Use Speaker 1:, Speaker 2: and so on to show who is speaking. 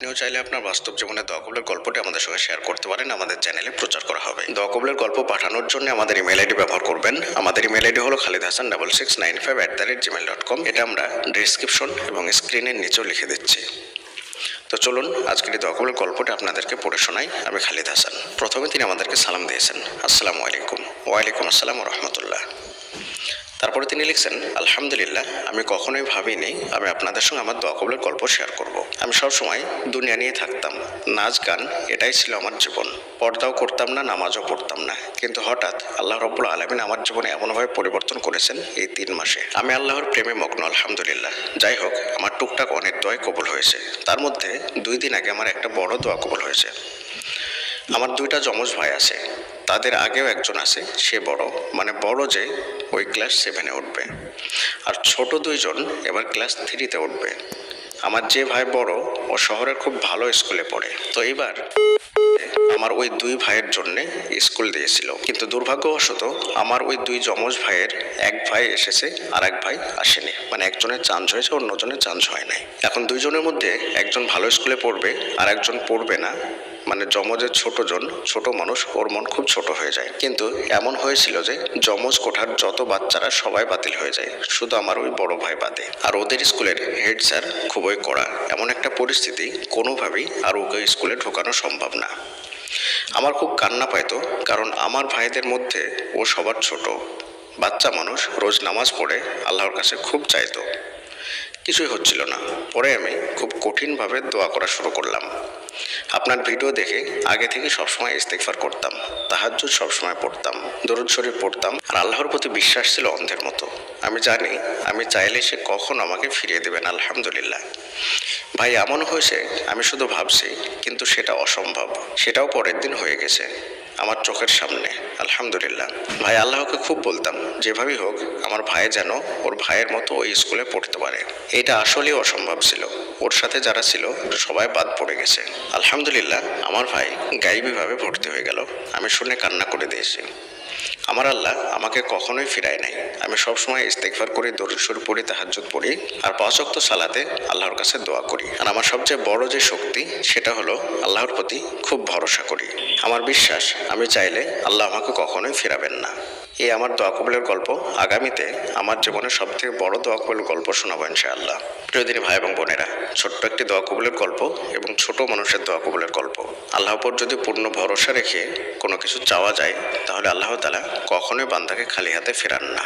Speaker 1: আপনিও চাইলে আপনার বাস্তব জীবনের দোয়া কবুলের গল্পটি আমাদের সঙ্গে শেয়ার করতে পারেন। আমাদের চ্যানেলে প্রচার করা হবে। দোয়া কবুলের গল্প পাঠানোর জন্য আমাদের ইমেল আইডি ব্যবহার করবেন। আমাদের ইমেল আইডি হলো khalidhasan6695@gmail.com। এটা আমরা ডেসক্রিপশন এবং স্ক্রিনের নিচেও লিখে দিচ্ছি। তো চলুন আজকের এই দোয়া কবুলের গল্পটি আপনাদেরকে পড়ে শোনাই। আমি খালিদ হাসান। প্রথমে তিনি আমাদেরকে সালাম দিয়েছেন, আসসালামু আলাইকুম। ওয়ালাইকুম আসসালাম ওয়া রাহমাতুল্লাহ। তারপরে তিনি লিখছেন, আলহামদুলিল্লাহ, আমি কখনোই ভাবিনি আমি আপনাদের সঙ্গে আমার দোয়া কবুলের গল্প শেয়ার করব। আমি সবসময় দুনিয়া নিয়ে থাকতাম, নাচ গান এটাই ছিল আমার জীবন। পর্দাও করতাম না, নামাজও পড়তাম না, কিন্তু হঠাৎ আল্লাহ রাব্বুল আলামিন আমার জীবনে এমনভাবে পরিবর্তন করেছেন এই 3 মাসে। আমি আল্লাহর প্রেমে মগ্ন, আলহামদুলিল্লাহ। যাই হোক, আমার টুকটাক অনেক দোয়াই কবুল হয়েছে। তার মধ্যে 2 দিন আগে আমার একটা বড় দোয়া কবুল হয়েছে। আমার 2টা যমজ ভাই আছে, তাদের আগেও একজন আছে, সে বড়, মানে বড় যে ওই ক্লাস 7-এ উঠবে, আর ছোট 2জন এবার ক্লাস 3-তে উঠবে। আমার যে ভাই বড়, ও শহরের খুব ভালো স্কুলে পড়ে। তো এবার আমার ওই 2 ভাইয়ের জন্যে স্কুল দিয়েছিল, কিন্তু দুর্ভাগ্যবশত আমার ওই 2 যমজ ভাইয়ের এক ভাই এসেছে আর এক ভাই আসেনি, মানে একজনের চান্স হয়েছে, অন্যজনের চান্স হয় নাই। এখন 2জনের মধ্যে একজন ভালো স্কুলে পড়বে আর একজন পড়বে না, মানে যমজের ছোট মানুষ, ওর মন খুব ছোট হয়ে যায়। কিন্তু এমন হয়েছিল যে যমজ কোঠার যত বাচ্চারা সবাই বাতিল হয়ে যায়, শুধু আমার ওই বড় ভাই বাদে। আর ওদের স্কুলের হেড স্যার খুবই কড়া। এমন একটা পরিস্থিতি, কোনোভাবেই আর ওকে স্কুলে ঢোকানো সম্ভব না। আমার খুব কান্না পাইতো, কারণ আমার ভাইদের মধ্যে ও সবার ছোট। বাচ্চা মানুষ, রোজ নামাজ পড়ে আল্লাহর কাছে খুব চাইতো, কিছুই হচ্ছিল না। পরে আমি খুব কঠিনভাবে দোয়া করা শুরু করলাম। আপনার ভিডিও দেখে আগে থেকে সবসময় ইস্তেগফার করতাম, তাহাজ্জুদ সবসময় পড়তাম, দরুদ শরীফ পড়তাম, আর আল্লাহর প্রতি বিশ্বাস ছিল অন্ধের মতো। আমি জানি আমি চাইলে সে কখনো আমাকে ফিরিয়ে দেবেন, আলহামদুলিল্লাহ। ভাই, এমন হয়েছে আমি শুধু ভাবছি, কিন্তু সেটা অসম্ভব। সেটাও পরের দিন হয়ে গেছে আমার চোখের সামনে, আলহামদুলিল্লাহ। ভাই, আল্লাহকে খুব বলতাম যেভাবেই হোক আমার ভাই যেন ওর ভাইয়ের মতো ওই স্কুলে পড়তে পারে। এটা আসলেই অসম্ভব ছিল। ওর সাথে যারা ছিল সবাই বাদ পড়ে গেছে। আলহামদুলিল্লাহ, আমার ভাই গাইবীভাবে ভর্তি হয়ে গেল। আমি শুনে কান্না করে দিয়েছি। আমার আল্লাহ আমাকে কখনোই ফিরায় নাই। আমি সবসময় ইস্তেগফার করি, দরুদ শরীফ পড়ি, তাহাজ্জুদ পড়ি, আর 5 ওয়াক্ত সালাতে আল্লাহর কাছে দোয়া করি। আর আমার সবচেয়ে বড় যে শক্তি, সেটা হলো আল্লাহর প্রতি খুব ভরসা করি। আমার বিশ্বাস, আমি চাইলে আল্লাহ আমাকে কখনোই ফিরাবেন না। এই আমার দোয়া কবুলের গল্প। আগামীতে আমার জীবনের সবথেকে বড় দোয়া কবুলের গল্প শোনাবো ইনশাআল্লাহ। প্রিয়দিনী ভাই এবং বোনেরা, ছোট্ট একটি দোয়া কবুলের গল্প এবং ছোট মানুষের দোয়া কবুলের গল্প। আল্লাহর উপর যদি পূর্ণ ভরসা রেখে কোনো কিছু চাওয়া যায়, তাহলে আল্লাহ তাআলা কখনোই বান্দাকে খালি হাতে ফেরান না।